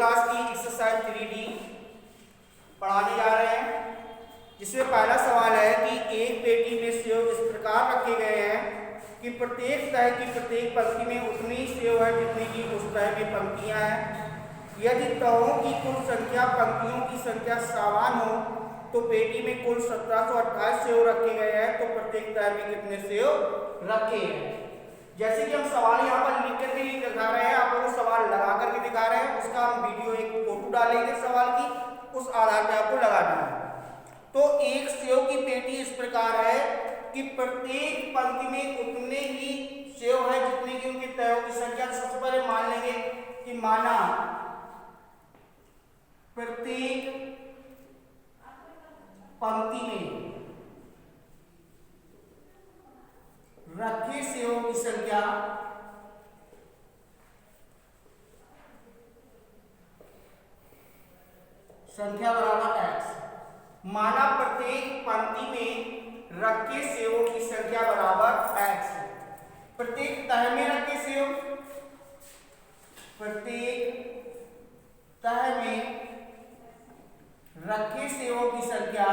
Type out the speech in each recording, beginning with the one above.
Class की exercise 3D पढ़ाने जा रहे हैं, जिसमें पहला सवाल है कि एक पेटी में सेव इस प्रकार रखे गए हैं कि प्रत्येक तह की प्रत्येक पंक्ति में उतनी ही सेव है जितनी की उस तह में पंक्तियां हैं। यदि तहों की कुल संख्या पंक्तियों की संख्या समान हो तो पेटी में कुल 1728 सेव रखे गए हैं, तो प्रत्येक तह में कितने सेव रखे हैं। जैसे कि हम सवाल यहाँ पर लिख करके नहीं दिखा रहे हैं, आप लोग सवाल लगा करके दिखा रहे हैं, उसका हम वीडियो एक फोटो डालेंगे सवाल की, उस आधार पर आपको लगाना है। तो एक सेव की पेटी इस प्रकार है कि प्रत्येक पंक्ति में उतने ही सेव है जितने की उनकी तहों की संख्या। सबसे पहले मान लेंगे कि माना प्रत्येक पंक्ति में रखे सेवों की संख्या बराबर x। माना प्रत्येक पंक्ति में रखे सेवों की संख्या बराबर x। प्रत्येक तह में रखे सेव, प्रत्येक तह में रखे सेवों की संख्या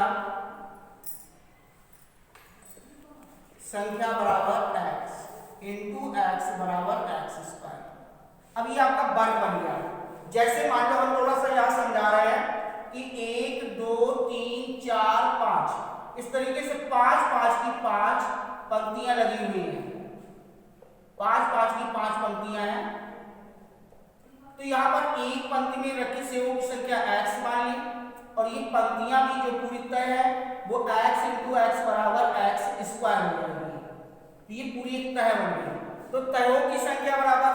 बराबर x इंटू x बराबर x²। अब ये आपका वर्ग बन गया। जैसे मान लो हम थोड़ा सा यहां समझा रहे हैं कि 1 2 3 4 5 इस तरीके से 5 5 की 5 पंक्तियां लगी हुई हैं, 5 5 की 5 पंक्तियां हैं। तो यहां पर एक पंक्ति में रखी सेवों की संख्या x मान ली, और ये पंक्तियां भी जो पूरी तय है वो x इंटू x बराबर x² हो जाएगी। तो ये पूरी एक तय बन गई। तो तयों की संख्या बराबर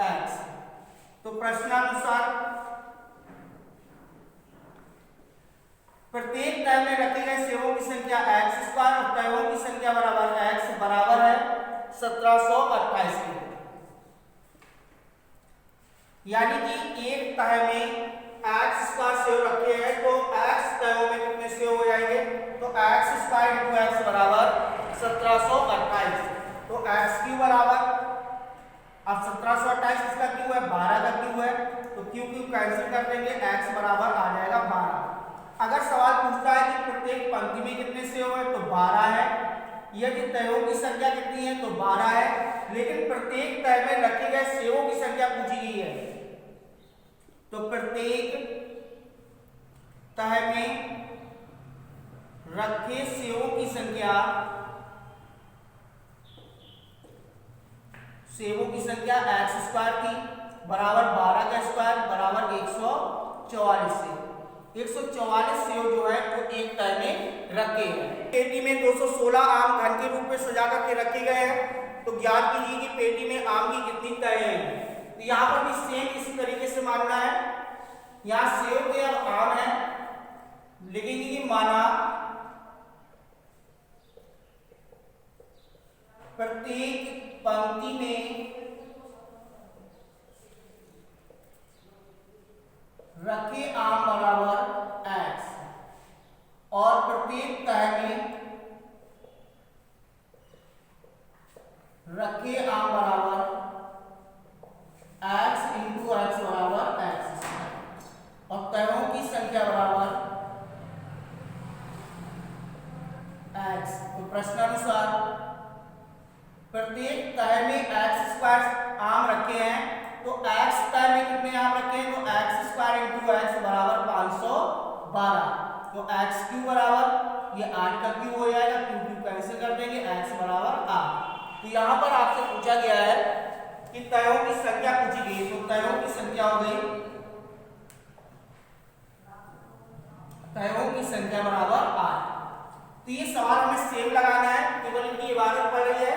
x। तो प्रश्नानुसार प्रत्येक तय में रखे गए सेवों की संख्या x² और तयों की संख्या बराबर x बराबर है 1728 के। यानी कि एक तह में x² सेव रखे हैं तो x तयों में कितने सेव हो जाएंगे, तो x² इंटू x बराबर 1728। तो x³ बराबर, अब 1728 इसका क्यू है, 12 का क्यू है, तो क्यू कैंसिल कर देंगे, x बराबर आ जाएगा 12। अगर सवाल पूछता है कि प्रत्येक पंक्ति में कितने सेव है, तो 12 है। यदि तयों की संख्या कितनी है, तो 12 है, लेकिन प्रत्येक तय में रखे गए सेवों की संख्या पूछी गई है। तो प्रत्येक तह में रखे सेवों की संख्या x² थी, बराबर 12 का स्क्वायर बराबर 144 से 144 सेव जो है वो एक तह में रखे हैं। पेटी में 216 आम घन के रूप में सजा करके रखे गए हैं। तो ज्ञात कीजिए कि पेटी में आम की कितनी तह हैं। तो यहाँ पर भी सेम इसी तरीके से मानना है। यहाँ सेव के अब आम है, लिखेंगे कि माना प्रत्येक पंक्ति में रखे आम बराबर x और प्रत्येक तह में रखे आम बराबर x इंटू x बराबर x और तयों की संख्या बराबर x। तो प्रश्नानुसार प्रत्येक तह में x² आम रखे हैं, तो x तह में कितने आम रखे हैं, तो x² इंटू x बराबर 512। तो x³ बराबर ये 8 का क्यूब हो जाएगा, क्यूब कैंसिल कर देंगे, x बराबर 8। तो यहाँ पर आपसे पूछा गया है कि तयों की संख्या पूछी गई, तो तयों की संख्या हो गई, तयों की संख्या बराबर 8। तो ये सवाल हमें सेम लगाना है, केवल इनकी इबारत पड़ रही है।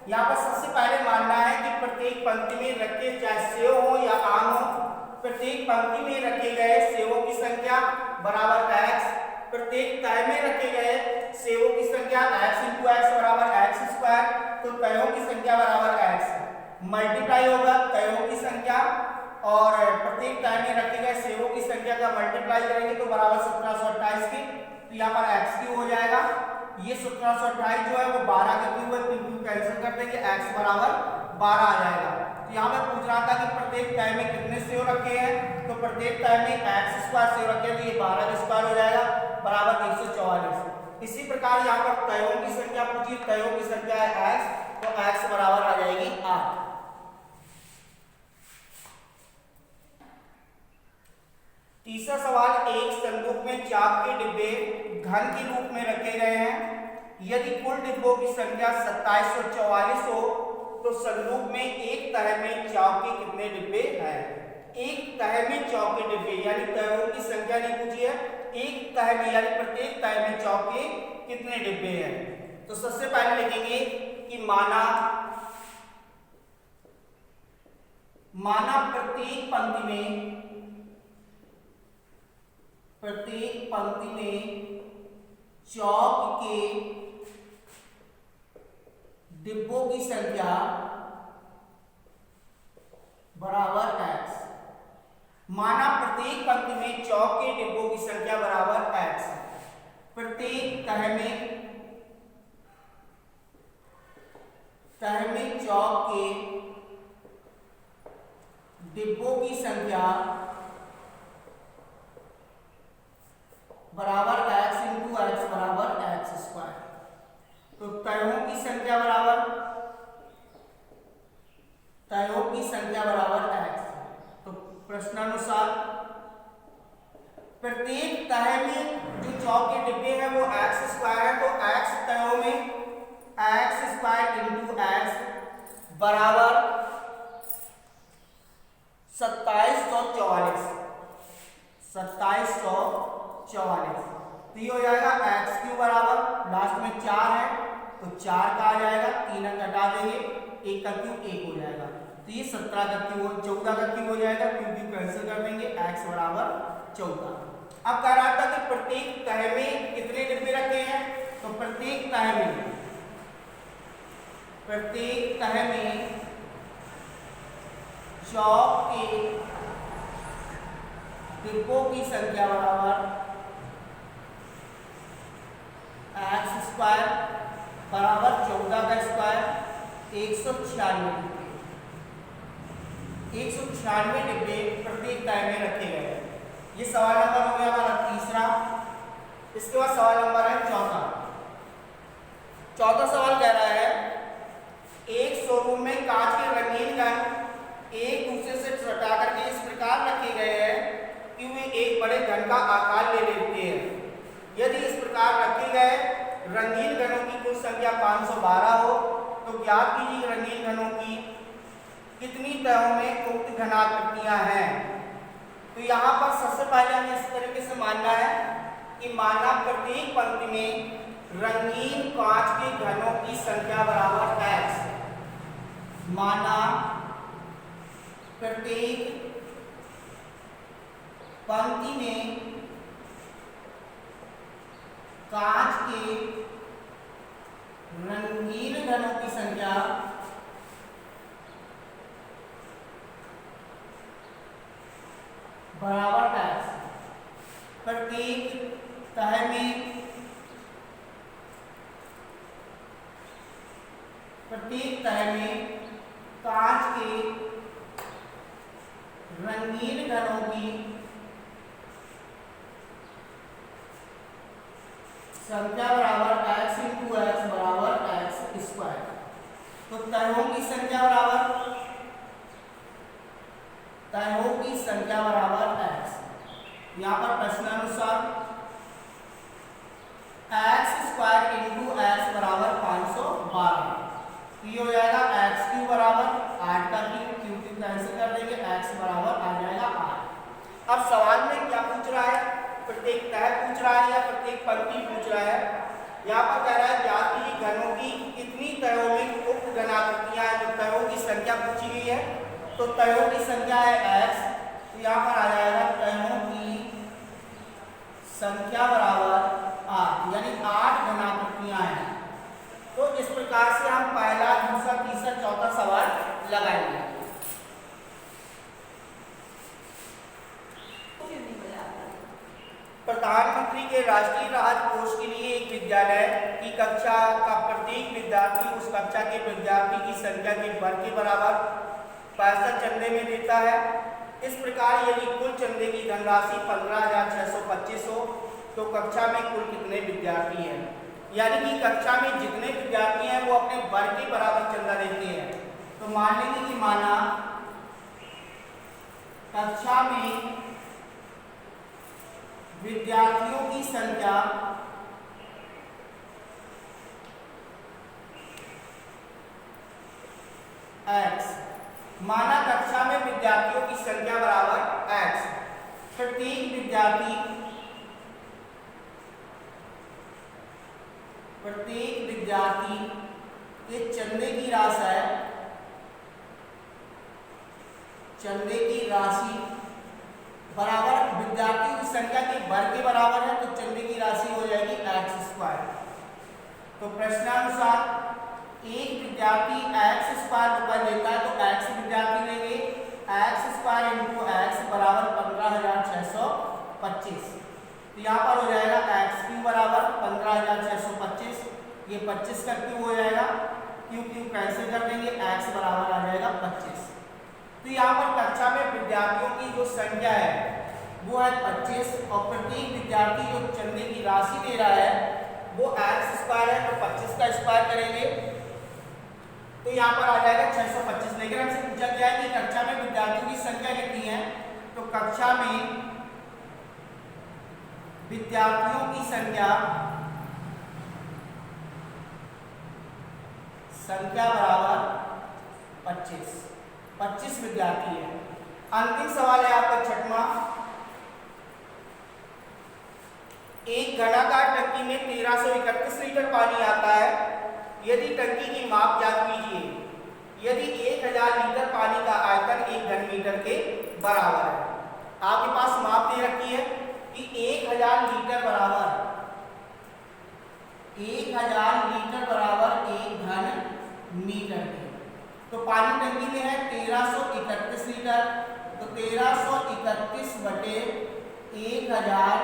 यहाँ पर सबसे पहले मानना है कि प्रत्येक पंक्ति में रखे, चाहे सेव हो या आम हो, प्रत्येक पंक्ति में रखे गए सेवों की संख्या बराबर x। प्रत्येक तह में रखे गए सेवों की संख्या x इंटू x बराबर x²। तो तयों की संख्या बराबर x मल्टीप्लाई होगा तयों की संख्या और प्रत्येक तह में रखे गए सेवों की संख्या का मल्टीप्लाई करेंगे तो बराबर 1728 की। तो यहाँ पर x³ हो जाएगा। ये 1728 जो है वो 12 का क्यूब है, क्यों कैंसिल कर देंगे, x बराबर 12 आ जाएगा। तो यहाँ पे पूछ रहा था कि प्रत्येक तय में कितने सेव रखे हैं, तो प्रत्येक तय में x स्क्वायर सेव रखे हैं, तो ये 12 का स्क्वायर हो जाएगा बराबर 144। इसी प्रकार यहाँ पर तयों की संख्या पूछी, तयों की संख्या है x, तो x बराबर आ जाएगी 8। तीसरा सवाल, एक संदूक में चाक के डिब्बे घन के रूप में रखे गए हैं। यदि कुल डिब्बों की संख्या 2744 हो तो संदूक में एक तह में चाक के कितने डिब्बे हैं। एक तह में चाक के डिब्बे यानी तहों की संख्या नहीं पूछी है, एक तह में यानी प्रत्येक तह में चाक के कितने डिब्बे हैं। तो सबसे पहले लिखेंगे कि माना प्रत्येक पंक्ति में चौक के डिब्बों की संख्या बराबर x। माना प्रत्येक पंक्ति में चौक के डिब्बों की संख्या बराबर x। प्रत्येक तह में चौक के डिब्बों की संख्या बराबर x इंटू x बराबर x स्क्वायर। तो तयों की संख्या बराबर x। तो प्रश्नानुसार प्रत्येक तह में जो चौक के डिब्बे हैं वो x स्क्वायर है, तो x तयों में x स्क्वायर इंटू x बराबर 2744। तो ये हो जाएगा एक्स क्यू बराबर लास्ट में 4 है तो 4 का आ जाएगा, 3 अंक हटा देंगे, 1 का क्यूब 1 हो जाएगा। तो ये 17 का क्यूब 14 का क्यूब हो जाएगा, क्यूब कैंसिल कर देंगे, एक्स बराबर 14। अब कह रहा था कि प्रत्येक तह में कितने डिब्बे रखे हैं, तो प्रत्येक तह में चौक के डिब्बों की संख्या बराबर एक्स स्क्वायर बराबर 14 का स्क्वायर 196 डिब्बे प्रत्येक तह में रखे गए हैं। ये सवाल नंबर हो गया हमारा तीसरा। इसके बाद सवाल नंबर है चौथा सवाल कह रहा है एक शोरूम में कांच के रंगीन घन एक दूसरे से सटा करके इस प्रकार रखे गए हैं कि वे एक बड़े घन का आकार ले लेते हैं। यदि इस प्रकार रखे गए रंगीन घनों की कुल संख्या 512 हो तो ज्ञात कीजिए रंगीन घनों की कितनी तहों में उक्त घनाकृतियां हैं। तो यहाँ पर सबसे पहले हमें इस तरीके से मानना है कि माना प्रत्येक पंक्ति में रंगीन कांच के घनों की संख्या बराबर x। माना प्रत्येक पंक्ति में कांच के रंगीन घनों की संख्या बराबर x। प्रत्येक तह में कांच के रंगीन घनों की संख्या बराबर x इंटू x बराबर x स्क्वायर। तो तहों की संख्या बराबर x। यहाँ पर प्रश्नानुसार x स्क्वायर इंटू x बराबर 512। ये हो जाएगा x क्यू बराबर 8 का क्यूब कैंसिल कर देंगे, x बराबर आ जाएगा 8। अब सवाल में क्या पूछ रहा है, प्रत्येक तह पूछ रहा है या प्रत्येक पंक्ति पूछ रहा है। यहाँ पर कह रहा है ज्ञात कीजिए घनों की कितनी तहों में उक्त घनाकृतियां हैं। जो तहों की संख्या पूछी गई है तो तहों की संख्या है x। तो यहाँ पर आ जाएगा तहों की संख्या बराबर 8 यानी 8 घनाकृतियां हैं। तो इस प्रकार से हम पहला दूसरा तीसरा चौथा सवाल लगाएंगे। प्रधानमंत्री के राष्ट्रीय राहत कोष के लिए एक विद्यालय की कक्षा का प्रत्येक विद्यार्थी उस कक्षा के विद्यार्थी की संख्या के वर्ग के बराबर पैसा चंदे में देता है। इस प्रकार यदि कुल चंदे की धनराशि 15,625 हो तो कक्षा में कुल कितने विद्यार्थी हैं, यानी कि कक्षा में जितने विद्यार्थी हैं वो अपने वर्ग के बराबर चंदा देते हैं। तो मान लेंगे कि माना कक्षा में विद्यार्थियों की संख्या x, माना कक्षा में विद्यार्थियों की संख्या बराबर x, प्रत्येक विद्यार्थी के चंदे की राशि बराबर विद्यार्थियों की संख्या के वर्ग के बराबर है, तो चंदे की राशि हो जाएगी x²। तो प्रश्नानुसार एक विद्यार्थी x² रुपए देता है तो x विद्यार्थी लेंगे, x² इंटू x बराबर 15,625। तो यहाँ पर हो जाएगा x³ बराबर 15,625, ये 25 का क्यूब हो जाएगा, क्यूब कैंसिल कर देंगे, x बराबर आ जाएगा 25। तो यहाँ पर कक्षा में विद्यार्थियों की जो संख्या है वो है 25 और प्रत्येक विद्यार्थी जो चंदे की राशि दे रहा है वो x² है, तो 25 का स्क्वायर करेंगे तो यहाँ पर आ जाएगा 625। लेकिन हमसे पूछा गया है कि कक्षा में विद्यार्थियों की संख्या कितनी है, तो कक्षा में विद्यार्थियों की संख्या बराबर 25 विद्यार्थी है। अंतिम सवाल है आपका 6वां। एक घनाकार टंकी में 1331 लीटर पानी आता है। यदि टंकी की माप ज्ञात कीजिए। यदि 1000 लीटर पानी का आयतन 1 घन मीटर के बराबर है। आपके पास माप दे रखी है कि 1000 लीटर बराबर 1 घन मीटर के। तो पानी टंकी में है 1331 लीटर, तो 1331 बटे 1000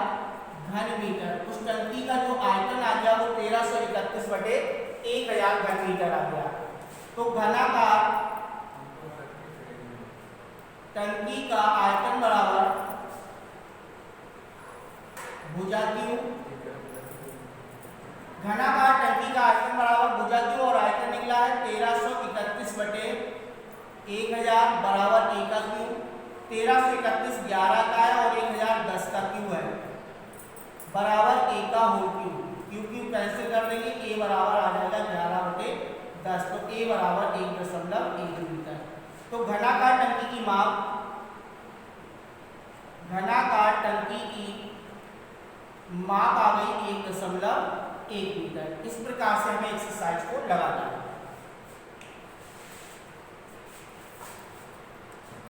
घन मीटर। उस टंकी का जो आयतन आ गया वो 1331 बटे 1000 घन मीटर आ गया। तो घनाकार टंकी का आयतन बराबर भुजा क्यू, घनाकार टंकी का आयतन बराबर भुजा क्यू और आयतन निकला है 1331 बटे 1000 बराबर ए का क्यू। 1331 11 का है और 1000 10 का क्यू है बराबर ए का होल क्यू। क्यू कैंसिल कर देंगे, ए बराबर आ जाएगा 11 बटे 10, तो ए बराबर 1.1 मीटर। तो घनाकार टंकी की माप, घनाकार टंकी की माप आ गई 1.1 मीटर। इस प्रकार से हमें एक्सरसाइज को लगाना है।